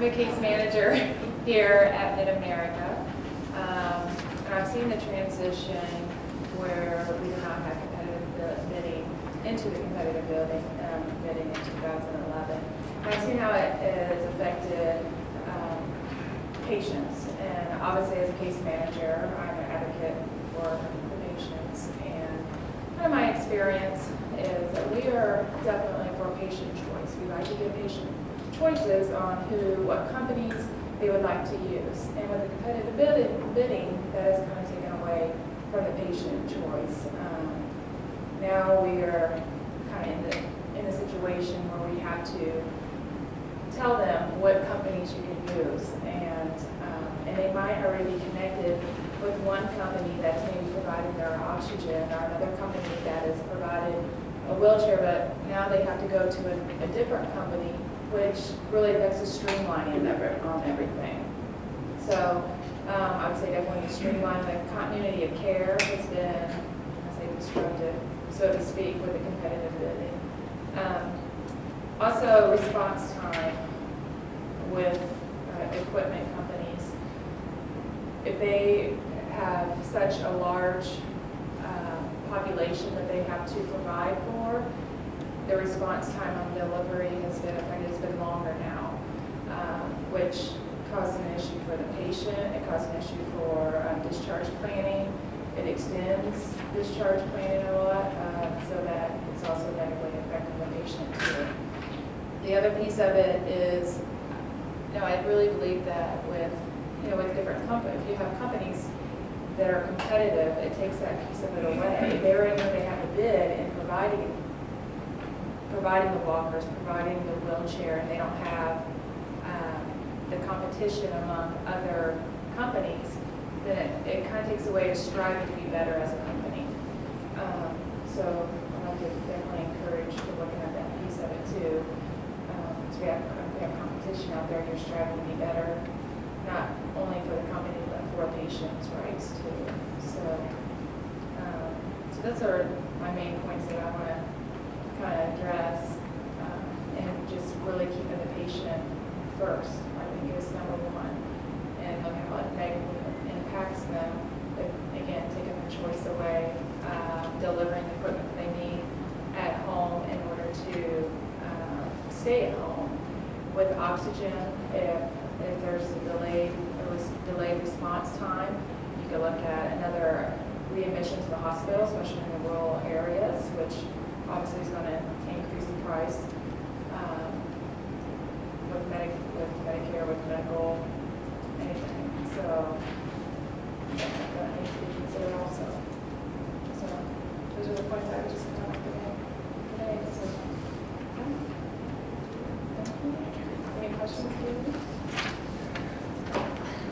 a case manager here at Mid-America, and I've seen the transition where we do not have competitive bidding into the competitive bidding in 2011. And I've seen how it has affected patients, and obviously as a case manager, I'm an advocate for the patients. And kind of my experience is that we are definitely for patient choice. We like to give patient choices on what companies they would like to use. And with the competitive bidding, that is kind of taken away from the patient choice. Now we are kind of in a situation where we have to tell them what companies you can use, and they might already be connected with one company that's maybe providing their oxygen, or another company that is providing a wheelchair, but now they have to go to a different company, which really affects the streamlining on everything. So I would say definitely streamline the continuity of care has been, I say, disrupted, so to speak, with the competitive bidding. Also, response time with equipment companies. If they have such a large population that they have to provide for, the response time on delivery has been affected. It's been longer now, which caused an issue for the patient. It caused an issue for discharge planning. It extends discharge planning a lot, so that it's also negatively affecting the patient too. The other piece of it is, I really believe that with different companies, if you have companies that are competitive, it takes that piece of it away. They already know they have a bid in providing the walkers, providing the wheelchair, and they don't have the competition among other companies, then it kind of takes away striving to be better as a company. So I would definitely encourage to looking at that piece of it too. So we have competition out there, you're striving to be better, not only for the company, but for patients' rights too. So those are my main points that I want to kind of address, and just really keeping the patient first, I think, is number one, and look how it negatively impacts them. But again, taking the choice away, delivering the equipment they need at home in order to stay at home. With oxygen, if there's a delayed response time, you can look at another readmission to the hospital, especially in the rural areas, which obviously is going to increase the price with Medicare, with medical, anything. So that's something that needs to be considered also. So those are the points I would just come up today. So, any questions?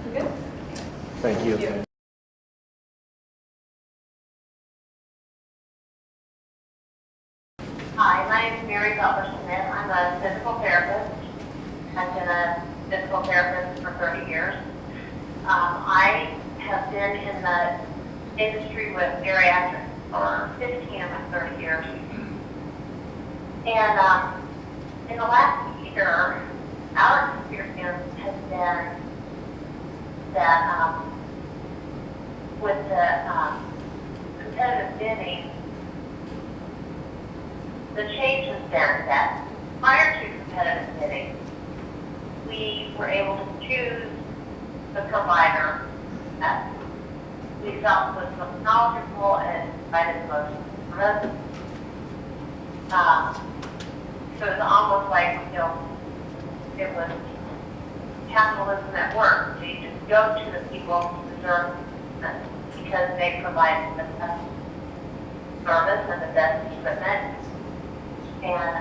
You good? Thank you. Hi, my name is Mary Butler-Smith. I'm a physical therapist. I've been a physical therapist for 30 years. I have been in the industry with geriatrics for 15 of my 30 years. And in the last year, our experience has been that with the competitive bidding, the change has been that prior to competitive bidding, we were able to choose the provider that we felt was most knowledgeable and provided the most residents. So it's almost like, it was capitalism at work. So you just go to the people who deserve it because they provide the best service and the best equipment. And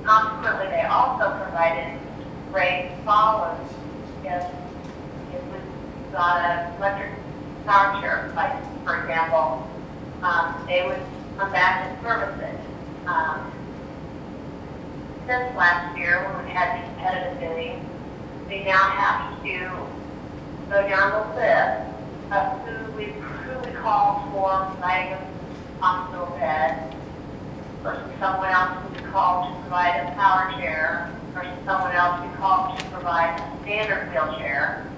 consequently, they also provided great follow-ups. If we got an electric power chair, like, for example, they would come back and service it. Since last year, when we had the competitive bidding, we now have to go down the list of who we call for providing a hospital bed, versus someone else who we call to provide a power chair, versus someone else who calls to provide a standard wheelchair.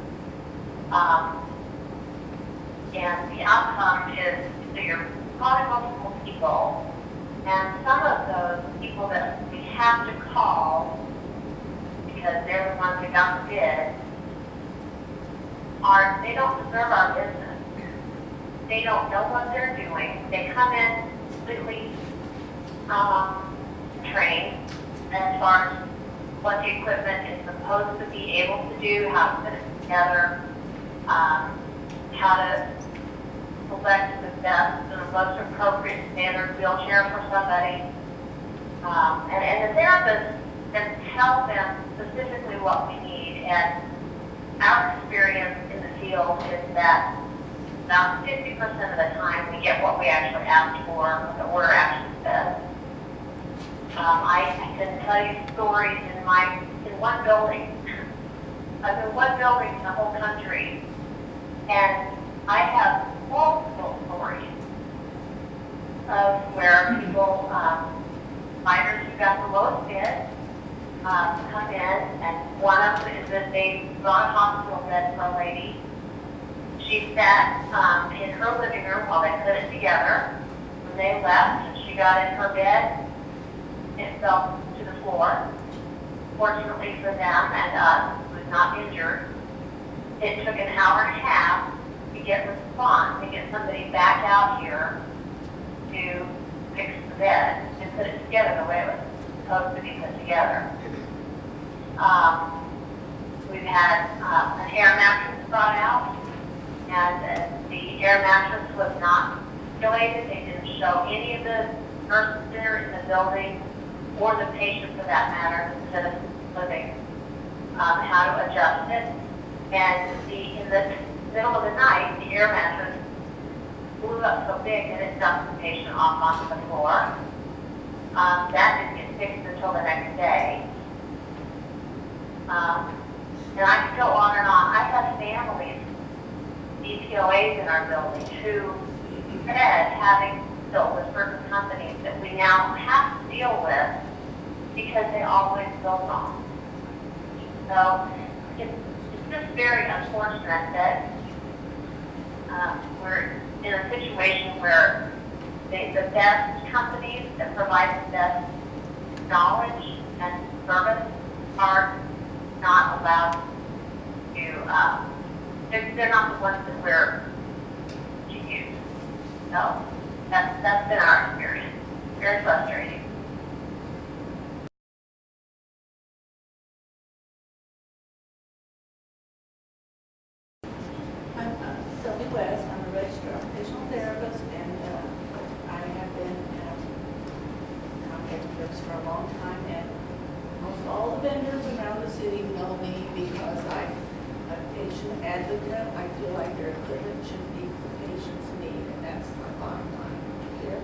And the outcome is that you're calling multiple people, and some of those people that we have to call because they're the ones that got the bid they don't deserve our business. They don't know what they're doing. They come in completely trained as far as what the equipment is supposed to be able to do, how to put it together, how to select the best and the most appropriate standard wheelchair for somebody. And the therapist can tell them specifically what we need. And our experience in the field is that about 50% of the time we get what we actually asked for, what the order actually says. I can tell you stories in one building. I'm in one building in the whole country, and I have multiple stories of where people, fighters who got the lowest bid, come in, and one of them is that they brought a hospital bed for a lady. She sat in her living room while they put it together. When they left, she got in her bed. It fell to the floor. Fortunately for them and us, who was not injured, it took an hour and a half to get response, to get somebody back out here to fix the bed and put it together the way it was supposed to be put together. We've had an air mattress brought out, and the air mattress was not regulated. They didn't show any of the nurses there in the building, or the patient for that matter, instead of living, how to adjust it. And in the middle of the night, the air mattress blew up so big that it dumped the patient off onto the floor. That didn't get fixed until the next day. And I could go on and on. I have families, DPOAs in our building, who said having dealt with certain companies that we now have to deal with because they always go wrong. So it's just very unfortunate that we're in a situation where the best companies that provide the best knowledge and service are not allowed to, they're not the ones that we're to use. So that's been our experience. Very frustrating. I'm Sylvia. I'm a registered occupational therapist, and I have been contact groups for a long time, and almost all the vendors around the city know me because I'm a patient advocate. I feel like their equipment should be the patient's need, and that's my bottom line here.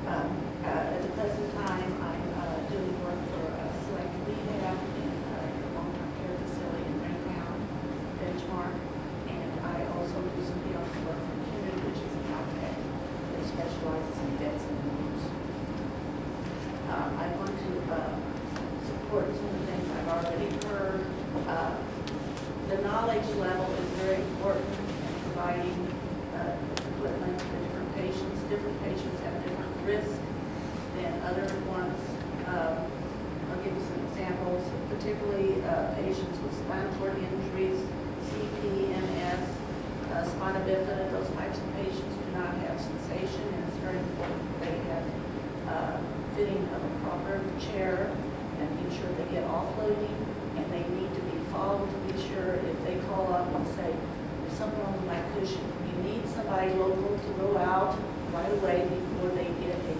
At the present time, I'm doing work for Select Rehab in a long-term care facility in Raintown, Benchmark, and I also do some field work for Kinetic, which is an outfit that specializes in vets and wounds. I want to support some of the things I've already heard. The knowledge level is very important in providing equipment to different patients. Different patients have different risks than other ones. I'll give you some examples, particularly patients with spinal cord injuries, CPMS, spina bifida. Those types of patients do not have sensation, and it's very important that they have fitting of a proper chair and ensure they get offloading, and they need to be followed to be sure if they call up and say, there's something wrong with my cushion, you need somebody local to go out right away before they get a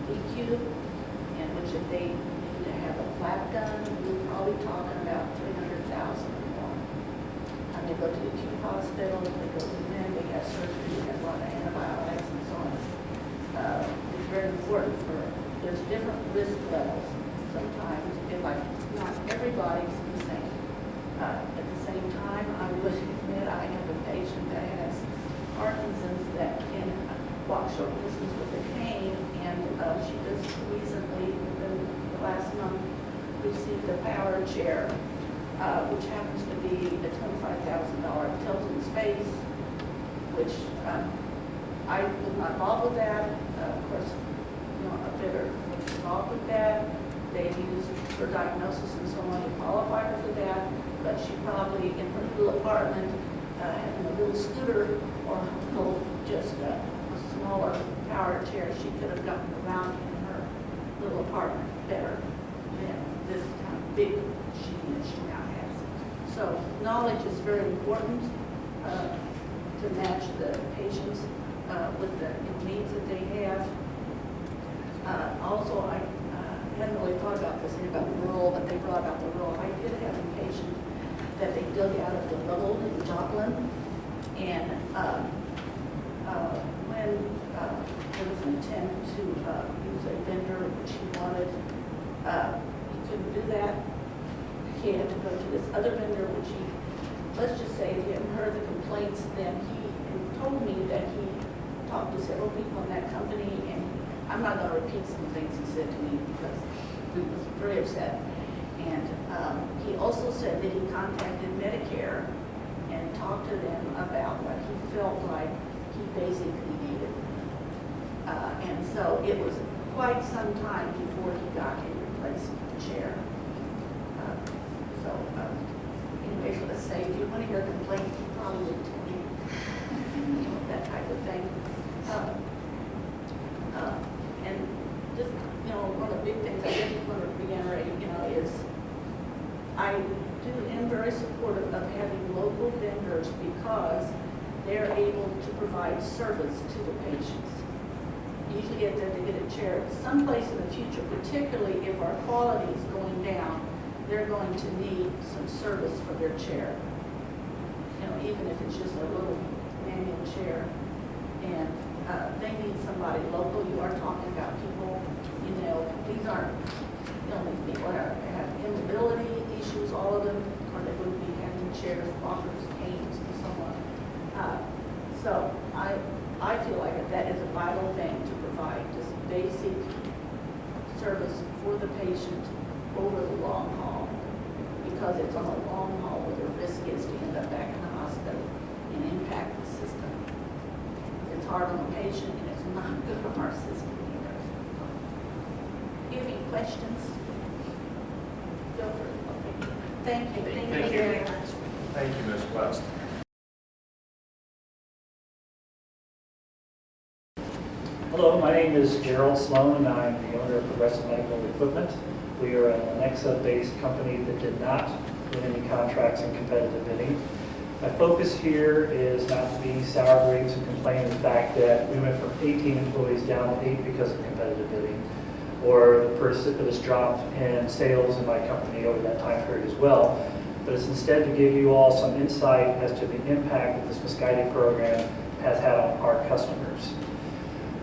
PQ, and which if they need to have a flap done, we're probably talking about $300,000 or more. And they go to the acute hospital, they go to men, they have surgery, they have a lot of antibiotics and so on. It's very important there's different risk levels. Sometimes it's like not everybody's the same. At the same time, I would admit I have a patient that has Parkinson's that can walk short distance with a cane, and she just recently, within the last month, received a power chair, which happens to be a $25,000 Tilton Space, which I was not involved with that. Of course, you know, a bidder was involved with that. They used for diagnosis and so on to qualify her for that, but she probably, in her little apartment, having a little scooter or a little, just a smaller power chair, she could have gotten around in her little apartment better than this kind of big machine that she now has. So knowledge is very important to match the patients with the needs that they have. Also, I hadn't really thought about this thing about the rural, but they brought out the rural. I did have a patient that they dug out of the road in Joplin, and when there was an attempt to use a vendor which he wanted, he couldn't do that. He had to go to this other vendor, which he, let's just say, if he hadn't heard the complaints, then he told me that he talked to several people in that company, and I'm not going to repeat some things he said to me because he was very upset. And he also said that he contacted Medicare and talked to them about what he felt like he basically needed. And so it was quite some time before he got a replacement chair. Anyway, let's say if you want to hear a complaint, he probably would tell you, you know, that type of thing. And just, you know, one of the big things I just want to reiterate, you know, is I am very supportive of having local vendors because they're able to provide service to the patients. Usually get there to get a chair. Someplace in the future, particularly if our quality is going down, they're going to need some service for their chair. You know, even if it's just a little manual chair. And they need somebody local. You are talking about people, you know, these aren't, you know, these people have immobility issues, all of them, or they would be having chairs, walkers, canes, and so on. So I feel like that is a vital thing to provide, just basic service for the patient over the long haul, because it's on a long haul where the risk is to end up back in the hospital and impact the system. It's hard on the patient, and it's not good on our system either. Do you have any questions? Go for it. Okay. Thank you. Thank you very much. Thank you, Ms. West. Hello, my name is Gerald Sloan, and I'm the owner of Progressive Medical Equipment. We are an Alexa-based company that did not win any contracts in competitive bidding. My focus here is not to be sour grapes and complain the fact that we went from 18 employees down to 8 because of competitive bidding, or the precipitous drop in sales in my company over that time period as well. But it's instead to give you all some insight as to the impact that this misguided program has had on our customers.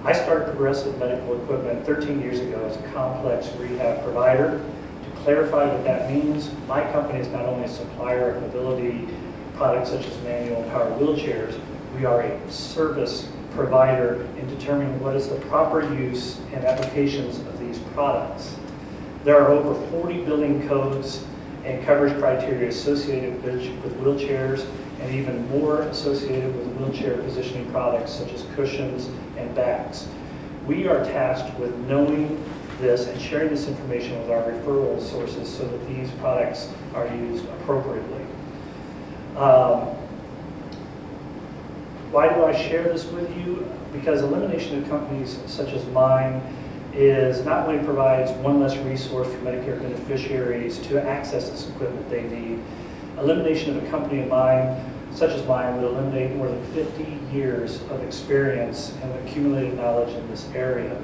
I started Progressive Medical Equipment 13 years ago as a complex rehab provider. To clarify what that means, my company is not only a supplier of mobility products such as manual and power wheelchairs, we are a service provider in determining what is the proper use and applications of these products. There are over 40 building codes and coverage criteria associated with wheelchairs, and even more associated with wheelchair positioning products such as cushions and backs. We are tasked with knowing this and sharing this information with our referral sources so that these products are used appropriately. Why do I share this with you? Because elimination of companies such as mine is not only provides one less resource for Medicare beneficiaries to access this equipment they need. Elimination of a company of mine, such as mine, would eliminate more than 50 years of experience and accumulated knowledge in this area.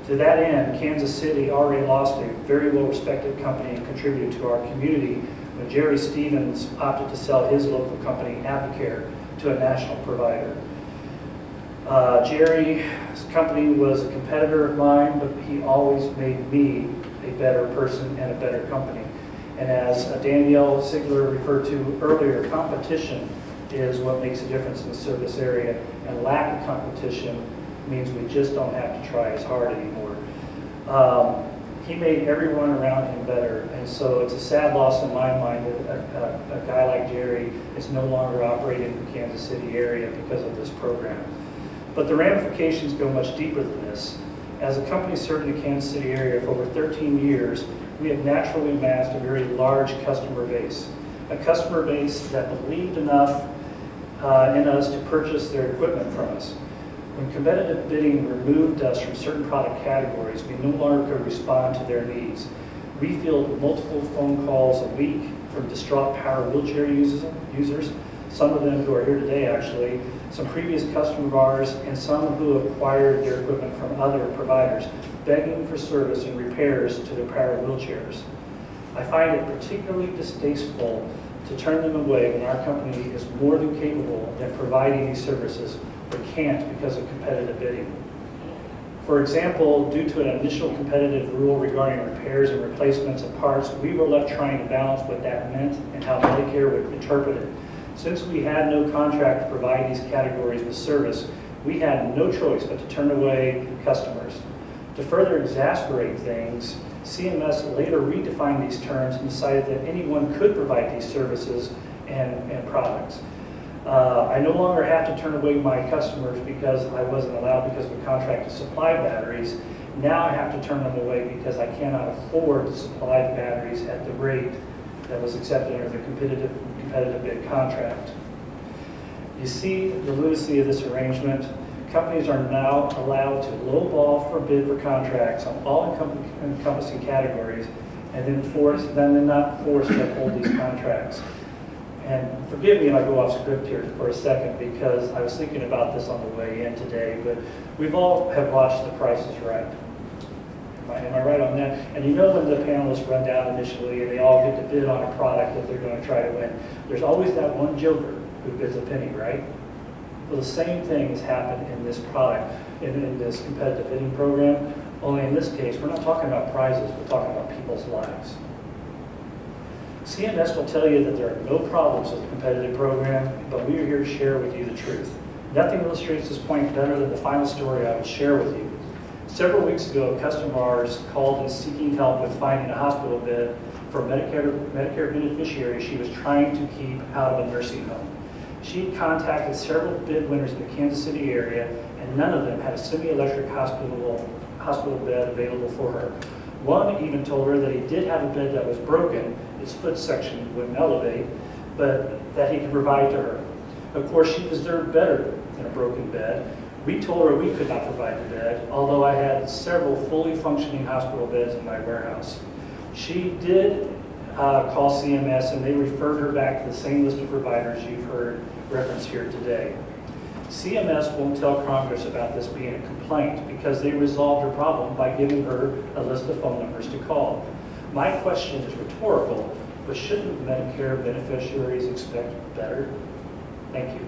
To that end, Kansas City already lost a very well-respected company and contributed to our community when Jerry Stevens opted to sell his local company, Medicare, to a national provider. Jerry's company was a competitor of mine, but he always made me a better person and a better company. And as Danielle Sigler referred to earlier, competition is what makes a difference in the service area, and lack of competition means we just don't have to try as hard anymore. He made everyone around him better, and so it's a sad loss in my mind that a guy like Jerry is no longer operating in the Kansas City area because of this program. But the ramifications go much deeper than this. As a company serving the Kansas City area for over 13 years, we have naturally amassed a very large customer base. A customer base that believed enough in us to purchase their equipment from us. When competitive bidding removed us from certain product categories, we no longer could respond to their needs. We field multiple phone calls a week from distraught power wheelchair users, some of them who are here today actually, some previous customers of ours, and some who have acquired their equipment from other providers, begging for service and repairs to their power wheelchairs. I find it particularly distasteful to turn them away when our company is more than capable of providing these services, but can't because of competitive bidding. For example, due to an initial competitive rule regarding repairs and replacements of parts, we were left trying to balance what that meant and how Medicare would interpret it. Since we had no contract to provide these categories with service, we had no choice but to turn away customers. To further exasperate things, CMS later redefined these terms and decided that anyone could provide these services and products. I no longer have to turn away my customers because I wasn't allowed because of a contract to supply batteries. Now I have to turn them away because I cannot afford to supply the batteries at the rate that was accepted under the competitive bid contract. You see the lunacy of this arrangement. Companies are now allowed to lowball for bid for contracts on all encompassing categories and then not forced to uphold these contracts. And forgive me if I go off script here for a second because I was thinking about this on the way in today, but we've all have watched The Price is Right. Am I right on that? And you know when the panelists run down initially and they all get to bid on a product that they're going to try to win, there's always that one joker who bids a penny, right? Well, the same thing has happened in this product, in this competitive bidding program, only in this case, we're not talking about prizes, we're talking about people's lives. CMS will tell you that there are no problems with the competitive program, but we are here to share with you the truth. Nothing illustrates this point better than the final story I will share with you. Several weeks ago, a customer of ours called in seeking help with finding a hospital bed for a Medicare beneficiary she was trying to keep out of a nursing home. She contacted several bid winners in the Kansas City area, and none of them had a semi-electric hospital bed available for her. One even told her that he did have a bed that was broken, its foot section wouldn't elevate, but that he could provide to her. Of course, she deserved better than a broken bed. We told her we could not provide the bed, although I had several fully functioning hospital beds in my warehouse. She did call CMS, and they referred her back to the same list of providers you've heard referenced here today. CMS won't tell Congress about this being a complaint because they resolved her problem by giving her a list of phone numbers to call. My question is rhetorical, but shouldn't Medicare beneficiaries expect better? Thank you.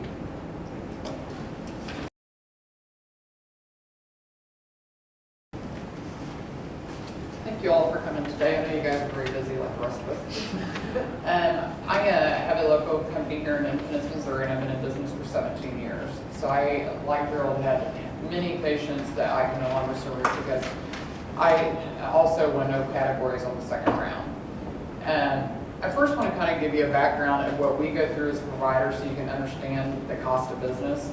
Thank you all for coming today. I know you guys are very busy like the rest of us. I have a local company here in Independence, Missouri, and I've been in business for 17 years. So I, like Gerald, had many patients that I can no longer serve because I also won no categories on the second round. I first want to kind of give you a background of what we go through as providers so you can understand the cost of business.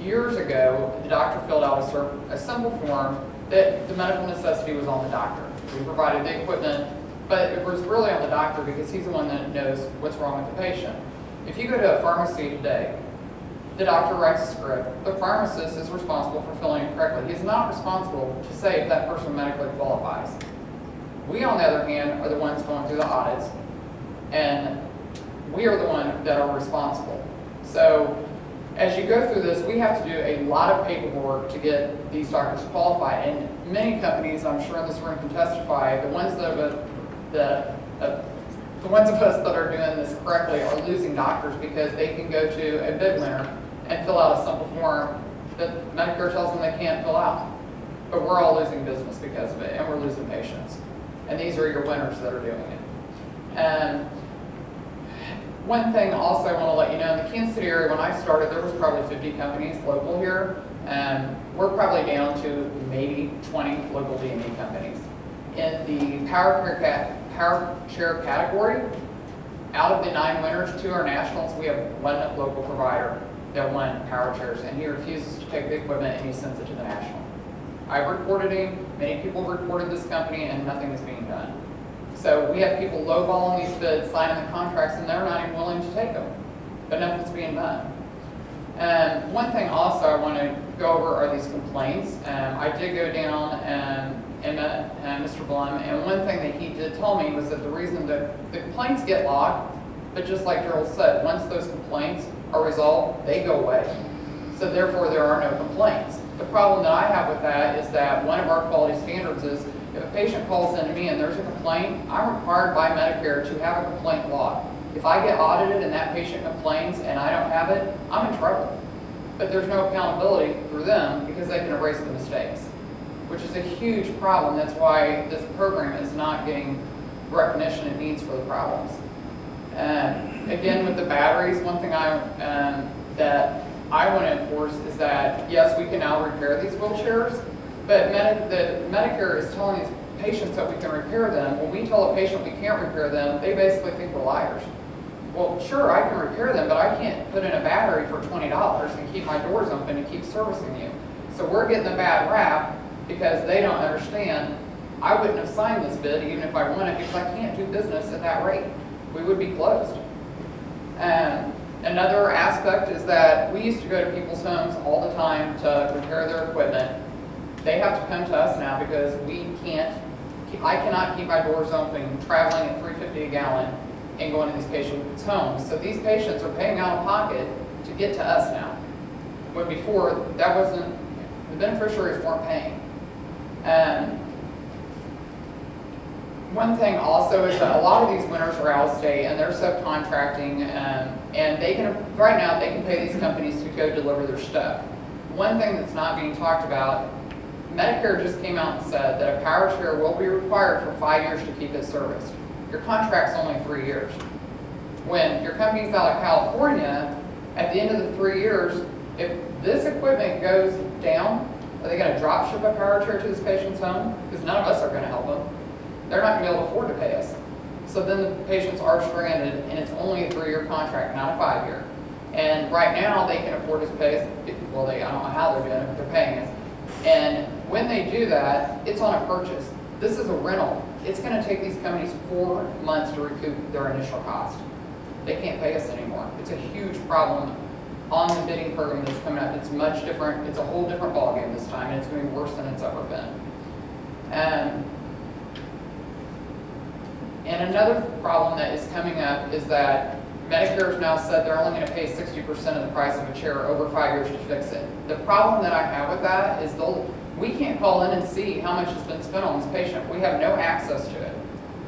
Years ago, the doctor filled out a simple form that the medical necessity was on the doctor. We provided the equipment, but it was really on the doctor because he's the one that knows what's wrong with the patient. If you go to a pharmacy today, the doctor writes a script. The pharmacist is responsible for filling it correctly. He's not responsible to say if that person medically qualifies. We, on the other hand, are the ones going through the audits, and we are the ones that are responsible. So as you go through this, we have to do a lot of paperwork to get these doctors qualified. And many companies, I'm sure in this room can testify, the ones of us that are doing this correctly are losing doctors because they can go to a bid winner and fill out a simple form that Medicare tells them they can't fill out. But we're all losing business because of it, and we're losing patients. And these are your winners that are doing it. And one thing also I want to let you know, in the Kansas City area, when I started, there was probably 50 companies local here, and we're probably down to maybe 20 local DME companies. in the power chair category, out of the 9 winners, 2 are nationals. We have 1 local provider that won power chairs, and he refuses to take the equipment and he sends it to the national. I've reported him, many people have reported this company, and nothing is being done. So we have people lowballing these bids, signing the contracts, and they're not even willing to take them, but nothing's being done. One thing also I want to go over are these complaints. I did go down and met Mr. Blum, and one thing that he did tell me was that the reason that the complaints get logged, but just like Gerald said, once those complaints are resolved, they go away. So therefore, there are no complaints. The problem that I have with that is that one of our quality standards is if a patient calls in to me and there's a complaint, I'm required by Medicare to have a complaint log. If I get audited and that patient complains and I don't have it, I'm in trouble. But there's no accountability through them because they can erase the mistakes, which is a huge problem. That's why this program is not getting recognition it needs for the problems. Again, with the batteries, one thing that I want to enforce is that, yes, we can now repair these wheelchairs, but Medicare is telling these patients that we can repair them. When we tell a patient we can't repair them, they basically think we're liars. Well, sure, I can repair them, but I can't put in a battery for $20 and keep my doors open and keep servicing you. So we're getting a bad rap because they don't understand. I wouldn't have signed this bid even if I wanted, because I can't do business at that rate. We would be closed. Another aspect is that we used to go to people's homes all the time to repair their equipment. They have to come to us now because I cannot keep my doors open traveling at $3.50 a gallon and going to these patients' homes. So these patients are paying out of pocket to get to us now. When before, that wasn't, the beneficiaries weren't paying. One thing also is that a lot of these winners are out of state and they're subcontracting, and they can, right now, they can pay these companies to go deliver their stuff. One thing that's not being talked about, Medicare just came out and said that a power chair will be required for 5 years to keep it serviced. Your contract's only 3 years. When your company's out of California, at the end of the 3 years, if this equipment goes down, are they going to drop ship a power chair to this patient's home? Because none of us are going to help them. They're not going to be able to afford to pay us. So then the patients are stranded, and it's only a 3-year contract, not a 5-year. And right now, they can afford to pay us. Well, I don't know how they're doing it, but they're paying us. And when they do that, it's on a purchase. This is a rental. It's going to take these companies 4 months to recoup their initial cost. They can't pay us anymore. It's a huge problem on the bidding program that's coming up. It's much different. It's a whole different ballgame this time, and it's going to be worse than it's ever been. And another problem that is coming up is that Medicare has now said they're only going to pay 60% of the price of a chair over 5 years to fix it. The problem that I have with that is we can't call in and see how much has been spent on this patient. We have no access to it.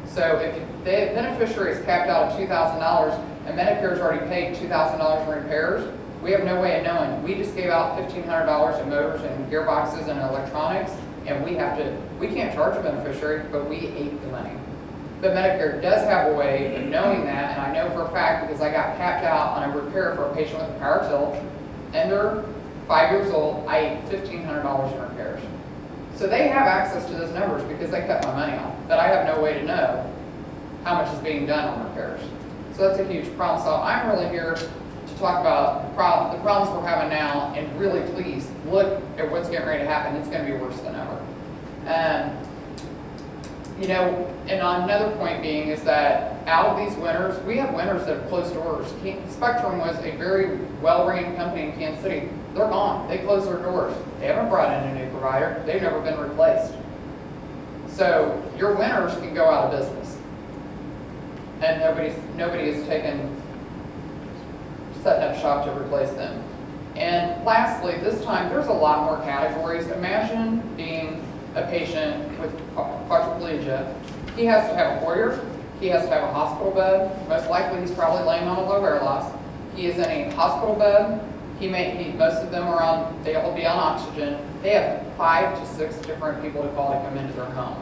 So if the beneficiary is capped out at $2,000 and Medicare's already paid $2,000 in repairs, we have no way of knowing. We just gave out $1,500 in motors and gearboxes and electronics, and we can't charge a beneficiary, but we ate the money. But Medicare does have a way of knowing that, and I know for a fact because I got capped out on a repair for a patient with a power tilt, and they're 5 years old. I ate $1,500 in repairs. So they have access to those numbers because they cut my money off, but I have no way to know how much is being done on repairs. So that's a huge problem. So I'm really here to talk about the problems we're having now, and really please look at what's getting ready to happen. It's going to be worse than ever. You know, and on another point being is that out of these winners, we have winners that have closed doors. Spectrum was a very well-ran company in Kansas City. They're gone. They closed their doors. They haven't brought in a new provider. They've never been replaced. So your winners can go out of business. And nobody is setting up shop to replace them. And lastly, this time, there's a lot more categories. Imagine being a patient with quadriplegia. He has to have a Hoyer. He has to have a hospital bed. Most likely, he's probably laying on a low air loss. He is in a hospital bed. Most of them they'll be on oxygen. They have 5 to 6 different people to call to come into their home.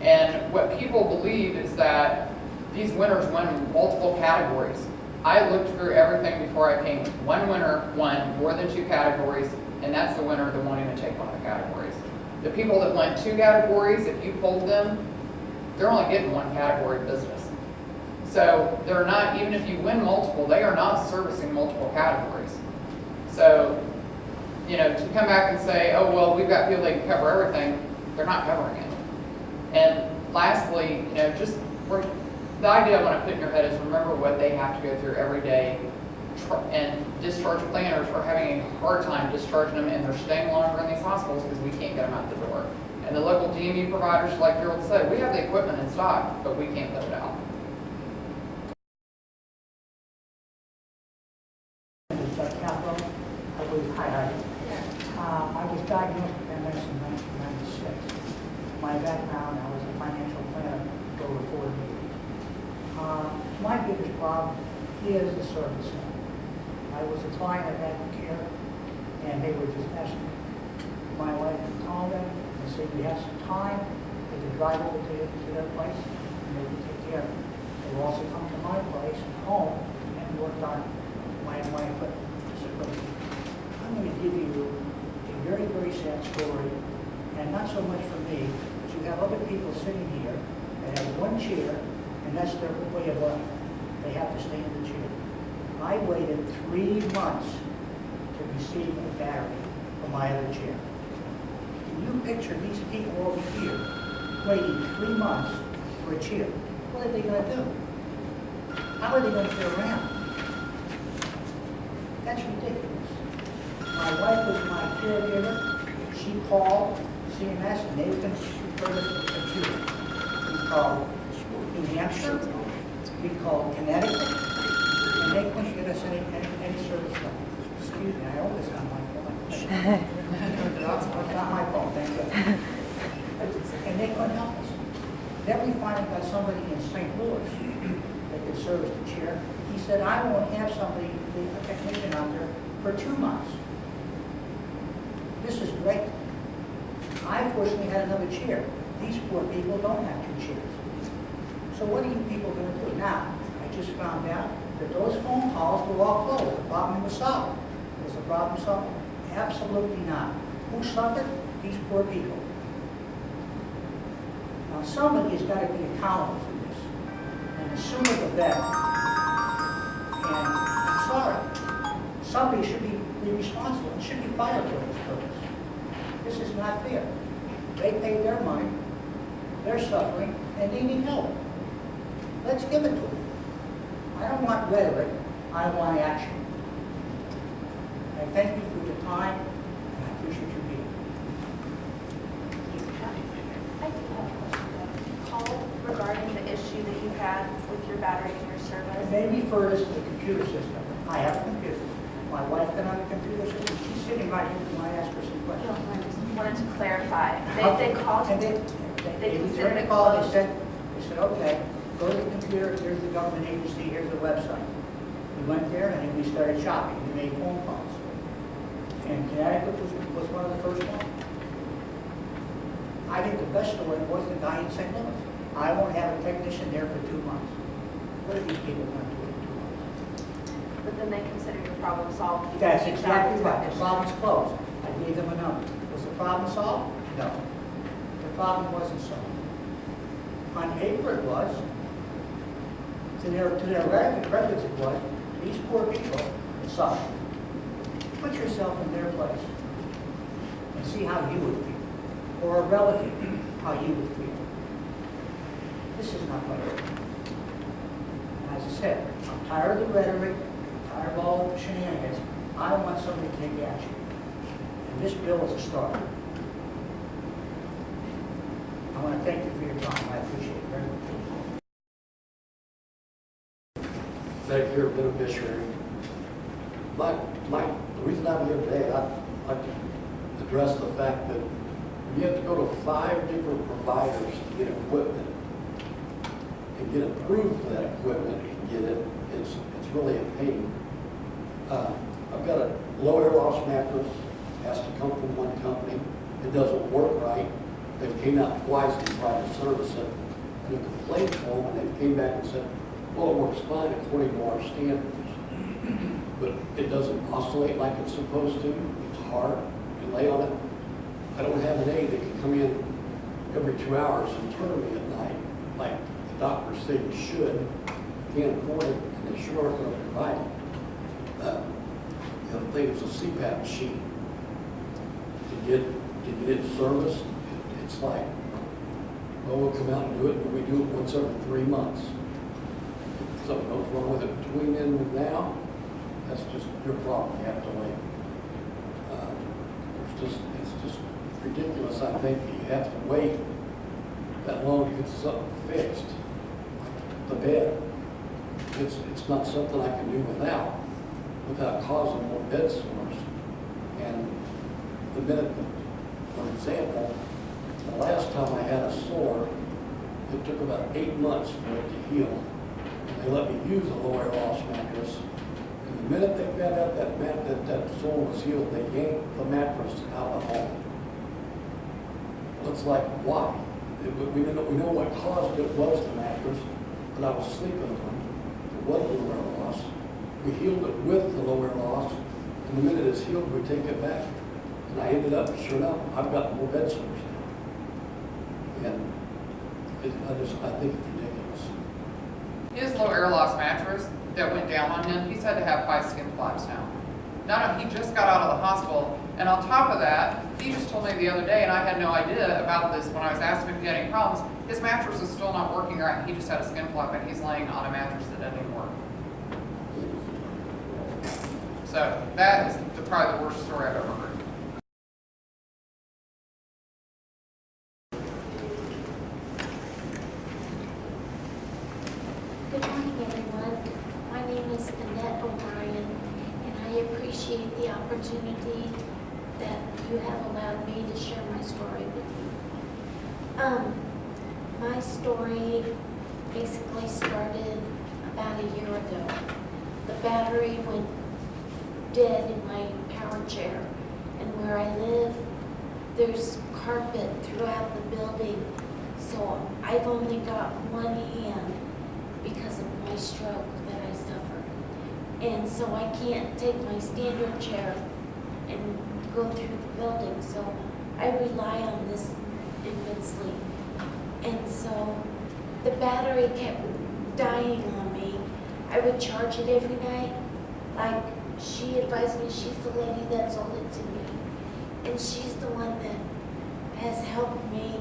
And what people believe is that these winners win multiple categories. I looked through everything before I came. One winner won more than 2 categories, and that's the winner that won't even take one of the categories. The people that won 2 categories, if you polled them, they're only getting one category of business. So they're not, even if you win multiple, they are not servicing multiple categories. So, you know, to come back and say, oh, well, we've got people that can cover everything, they're not covering it. And lastly, you know, just the idea I want to put in your head is remember what they have to go through every day, and discharge planners are having a hard time discharging them, and they're staying longer in these hospitals because we can't get them out the door. And the local DME providers, like Gerald said, we have the equipment in stock, but we can't put it out. Capital, I was highlighted. I was diagnosed with MS in 1996. My background, I was a financial planner for over 4 years. My biggest problem is the service center. I was a client of Medicare, and they were just asking my wife to call them and say, we have some time, they could drive over to their place, and they would take care of it. They would also come to my place and home and work on my equipment. I'm going to give you a very, very sad story, and not so much for me, but you have other people sitting here that have one chair, and that's their way of life. They have to stay in the chair. I waited 3 months to receive a battery from my other chair. Can you picture these people over here waiting 3 months for a chair? What are they going to do? How are they going to get around? That's ridiculous. My wife was my caregiver. She called CMS and they can refer us to the computer. We called New Hampshire. We called Kinetic. And they couldn't get us any service done. Excuse me, I owe this on my phone. It's not my phone, thank you. And they couldn't help us. Then we finally got somebody in St. Louis that could service the chair. He said, I won't have somebody, a technician out there for 2 months. This is great. I fortunately had another chair. These poor people don't have 2 chairs. So what are you people going to do? Now, I just found out that those phone calls were all closed. The problem was solved. Was the problem solved? Absolutely not. Who suffered? These poor people. Now, somebody has got to be accountable for this. And the sooner the better. And I'm sorry. Somebody should be responsible and should be fired for this purpose. This is not fair. They paid their money, they're suffering, and they need help. Let's give it to them. I don't want rhetoric, I want action. I thank you for your time, and I appreciate your being here. I do have a question. Call regarding the issue that you had with your battery and your service. They refer us to the computer system. I have a computer. My wife got on the computer system. She's sitting right here when I ask her some No, questions. I just wanted to clarify. They called. And they considered returned the it call. closed. They said, okay, go to the computer. Here's the government agency. Here's the website. We went there and then we started shopping. We made phone calls. And Connecticut was one of the first ones. I think the best story was the guy in St. Louis. I won't have a technician there for 2 months. What are these people going to do in 2 months? But then they considered your problem solved. because That's you exactly found right. The problem's closed. I gave them a number. Was the problem solved? No. The problem wasn't solved. On paper it was. To their records it was. These poor people suffer. Put yourself in their place and see how you would feel. Or a relative, how you would feel. This is not right. And as I said, I'm tired of the rhetoric, tired of all the shenanigans. I want somebody to take action. And this bill is a start. I want to thank you for your time. I appreciate it very much. Medicare beneficiary. The reason I'm here today, I'd like to address the fact that you have to go to 5 different providers to get equipment and get approved for that equipment and get it. It's really a pain. I've got a low air loss mattress, has to come from one company. It doesn't work right. They came out twice and tried to service it. And a complaint form, and they came back and said, well, it works fine according to our standards. But it doesn't oscillate like it's supposed to. It's hard. You lay on it. I don't have an aide that can come in every 2 hours and turn me at night like the doctors say you should, can't afford it, and they sure aren't going to provide it. The other thing is a CPAP machine. To get it serviced, it's like, well, we'll come out and do it, but we do it once every 3 months. If something goes wrong with it between then and now, that's just your problem. You have to wait. It's just ridiculous, I think, that you have to wait that long to get something fixed. The bed, it's not something I can do without causing more bed sores. And the minute, for example, the last time I had a sore, it took about 8 months for it to heal. And they let me use a low air loss mattress. And the minute they found out that sore was healed, they yanked the mattress out of the home. Well, it's like, why? We know what caused it was the mattress, but I was sleeping on it. It was low air loss. We healed it with the low air loss, and the minute it's healed, we take it back. And I ended up, sure enough, I've got more bed sores now. And I think it's ridiculous. His low air loss mattress that went down on him, he's had to have 5 skin flaps now. He just got out of the hospital, and on top of that, he just told me the other day, and I had no idea about this when I was asking if he had any problems, his mattress is still not working right. He just had a skin flap, and he's laying on a mattress that doesn't even work. So that is probably the worst story I've ever heard. Good morning, everyone. My name is Annette, and I appreciate the opportunity that you have allowed me to share my story with you. My story basically started about a year ago. The battery went dead in my power chair, and where I live, there's carpet throughout the building, so I've only got one hand because of my stroke that I suffered. And so I can't take my standard chair and go through the building, so I rely on this immensely. And so the battery kept dying on me. I would charge it every night. Like she advised me, she's the lady that sold it to me. And she's the one that has helped me,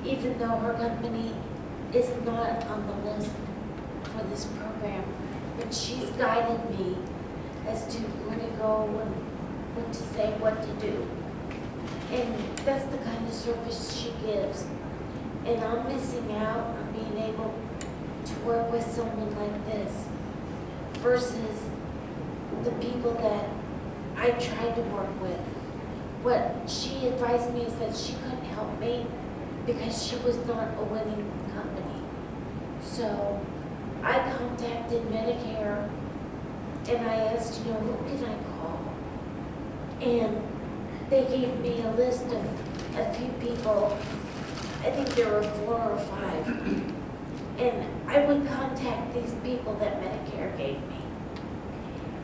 even though her company is not on the list for this program. But she's guided me as to where to go and what to say, what to do. And that's the kind of service she gives. And I'm missing out on being able to work with someone like this versus the people that I tried to work with. What she advised me is that she couldn't help me because she was not a winning company. So I contacted Medicare and I asked, who can I call? And they gave me a list of a few people. I think there were 4 or 5. And I would contact these people that Medicare gave me.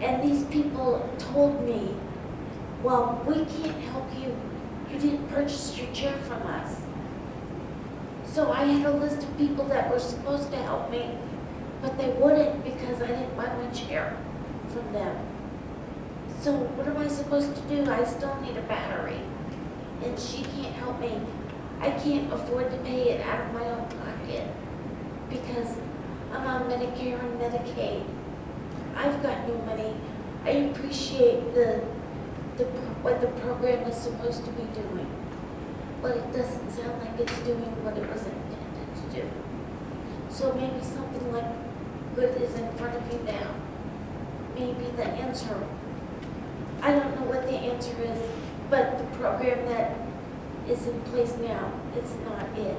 And these people told me, well, we can't help you. You didn't purchase your chair from us. So I had a list of people that were supposed to help me, but they wouldn't because I didn't buy my chair from them. So what am I supposed to do? I still need a battery. And she can't help me. I can't afford to pay it out of my own pocket because I'm on Medicare and Medicaid. I've got no money. I appreciate what the program is supposed to be doing, but it doesn't sound like it's doing what it was intended to do. So maybe something like good is in front of you now. Maybe the answer, I don't know what the answer is, but the program that is in place now, it's not it.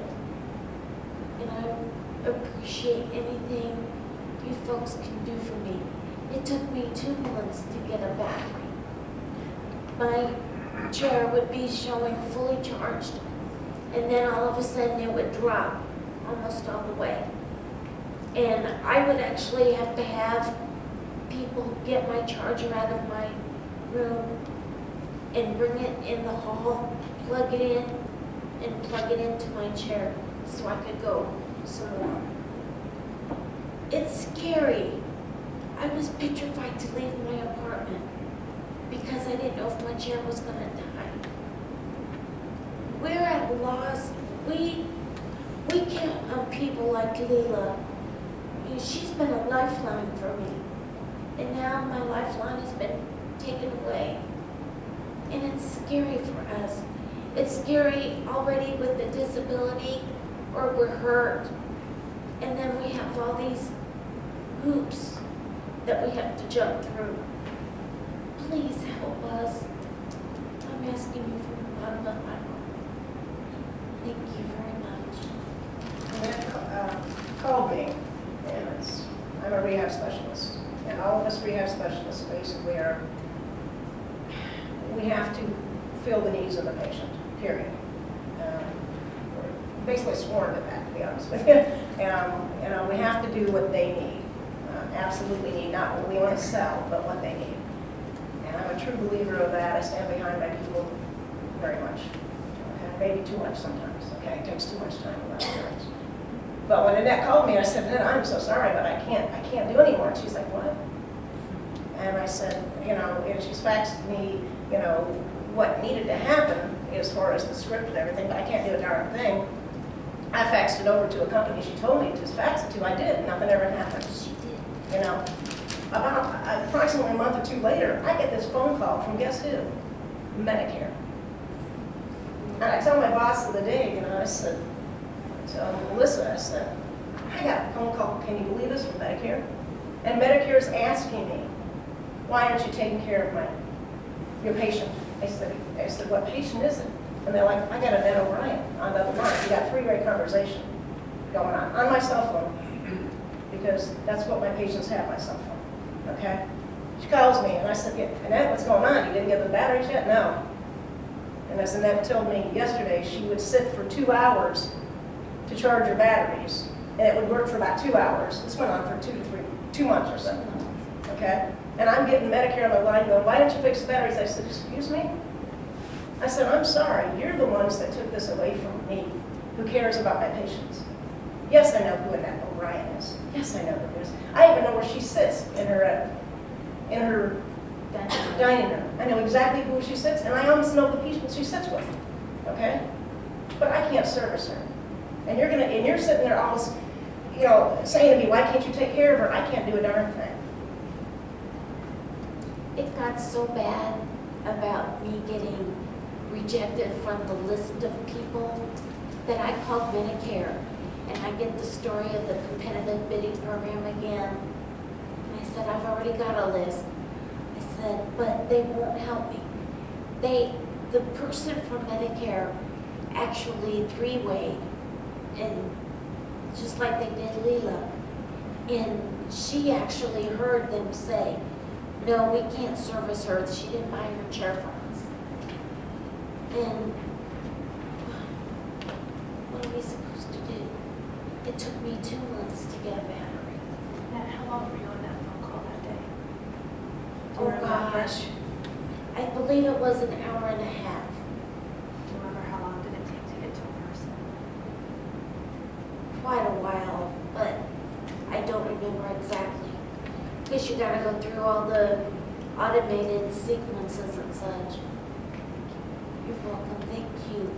And I appreciate anything you folks can do for me. It took me 2 months to get a battery. My chair would be showing fully charged, and then all of a sudden it would drop almost all the way. And I would actually have to have people get my charger out of my room and bring it in the hall, plug it in, and plug it into my chair so I could go So, it's scary. I was petrified to leave my apartment because I didn't know if my chair was gonna die. We're at loss. We count on people like Leela. You know, she's been a lifeline for me. And now my lifeline has been taken away. And it's scary for us. It's scary already with the disability, or we're hurt. And then we have all these hoops that we have to jump through. Please help us. I'm asking you from the bottom of my heart. Thank you very much. Annette called me, and I'm a rehab specialist. And all of us rehab specialists basically we have to fill the needs of the patient, period. We're basically sworn to that, to be honest with you. We have to do what they need. Absolutely need, not what we want to sell, but what they need. And I'm a true believer of that. I stand behind my people very much. Okay? Maybe too much sometimes. Okay, it takes too much time about insurance. But when Annette called me, I said, Annette, I'm so sorry, but I can't do anymore. And she's like, what? And I said, and she's faxed me, what needed to happen as far as the script and everything, but I can't do a darn thing. I faxed it over to a company she told me to fax it to. I did. Nothing ever happened. She did. About approximately a month or two later, I get this phone call from guess who? Medicare. And I tell my boss of the day, I said, Melissa, I said, I got a phone call, can you believe this, from Medicare? And Medicare's asking me, why aren't you taking care of your patient? I said, what patient is it? And they're like, I got Annette O'Brien on the other line. We got three-way conversation going on my cell phone, because that's what my patients have, my cell phone, okay? She calls me, and I said, Annette, what's going on? You didn't get the batteries yet? No. And as Annette told me yesterday, she would sit for 2 hours to charge her batteries, and it would work for about 2 hours. This went on for 2 months or so, okay? And I'm getting Medicare on the line going, why don't you fix the batteries? I said, excuse me? I said, I'm sorry, you're the ones that took this away from me. Who cares about my patients? Yes, I know who Annette O'Brien is. Yes, I know who it is. I even know where she sits in her dining room. I know exactly who she sits, and I almost know the people she sits with, okay? But I can't service her. And you're sitting there almost, saying to me, why can't you take care of her? I can't do a darn thing. It got so bad about me getting rejected from the list of people that I called Medicare, and I get the story of the competitive bidding program again. And I said, I've already got a list. I said, but they won't help me. The person from Medicare actually three-wayed, and just like they did Leela. And she actually heard them say, no, we can't service her. She didn't buy her chair from us. And what are we supposed to do? It took me 2 months to get a battery. Annette, how long were you on that phone call that day? Oh gosh, I believe it was an hour and a half. Do you remember how long did it take to get to a person? Quite a while, but I don't remember exactly. Because you gotta go through all the automated sequences and such. You're welcome, thank you.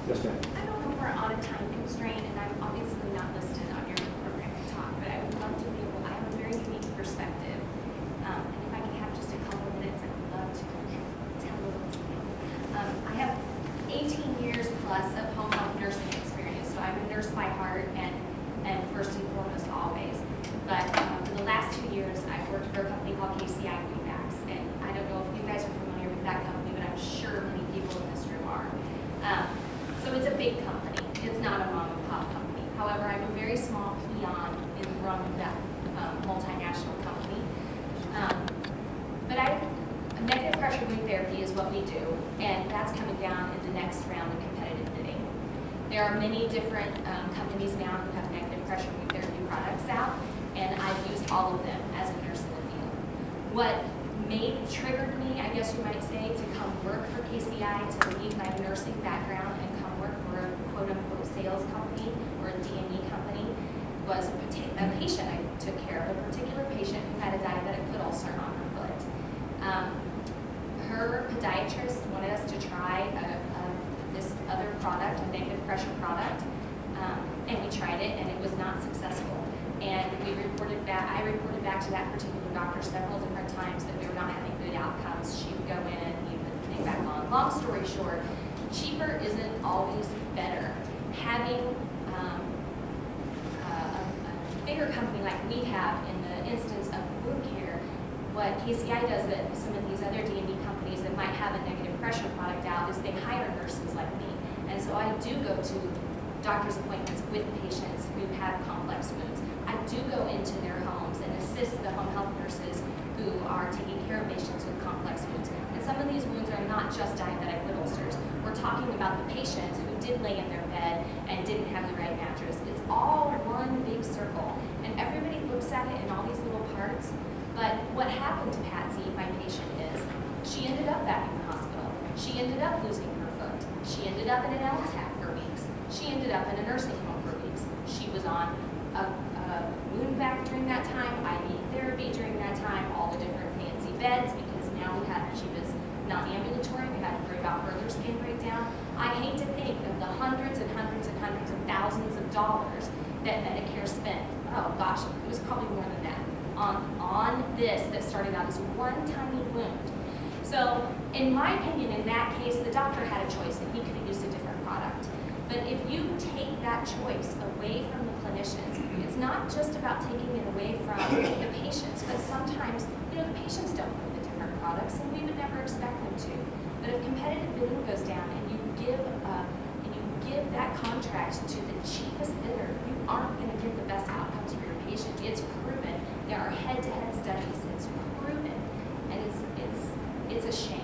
Yes, ma'am. I don't know if we're on a time constraint, and I'm obviously not listed on your program to talk, but I would love to be able, I have a very unique perspective. And if I could have just a couple of minutes, I would love to tell a little to you. I have 18 years plus of home health nursing experience, so I'm a nurse by heart and first and foremost always. But for the last 2 years, I've worked for a company called KCI Greenbacks, and I don't know if you guys are familiar with that company, but I'm sure many people in this room are. So it's a big company. It's not a mom and pop company. However, I'm a very small peon in the run of that multinational company. But negative pressure wound therapy is what we do, and that's coming down in the next round of competitive bidding. There are many different companies now who have negative pressure wound therapy products out, and I've used all of them as a nurse in the field. What triggered me, I guess you might say, to come work for KCI, to leave my nursing background and come work for a quote-unquote sales company or a DME company was a patient I took care of, a particular patient who had a diabetic foot ulcer on her foot. Her podiatrist wanted us to try this other product, a negative pressure product, and we tried it, and it was not successful. And I reported back to that particular doctor several different times that we were not having good outcomes. She would go in, he would put the thing back on. Long story short, cheaper isn't always better. Having a bigger company like we have in the instance of wound care, what KCI does that some of these other DME companies that might have a negative pressure product out is they hire nurses like me. And so I do go to doctor's appointments with patients who have complex wounds. I do go into their homes and assist the home health nurses who are taking care of patients with complex wounds. And some of these wounds are not just diabetic foot ulcers. We're talking about the patients who did lay in their bed and didn't have the right mattress. It's all one big circle. And everybody looks at it in all these little parts. But what happened to Patsy, my patient, is she ended up back in the hospital. She ended up losing her foot. She ended up in an LTAC for weeks. She ended up in a nursing home for weeks. She was on a wound vac during that time, IV therapy during that time, all the different fancy beds, because now she was non-ambulatory. We had to worry about further skin breakdown. I hate to think of the hundreds and hundreds and hundreds of thousands of dollars that Medicare spent. Oh gosh, it was probably more than that on this that started out as one tiny wound. So in my opinion, in that case, the doctor had a choice and he could have used a different product. But if you take that choice away from the clinicians, it's not just about taking it away from the patients, but sometimes, the patients don't know the different products and we would never expect them to. But if competitive bidding goes down and you give that contract to the cheapest bidder, you aren't going to get the best outcomes for your patient. It's proven. There are head-to-head studies. It's proven, and it's a shame.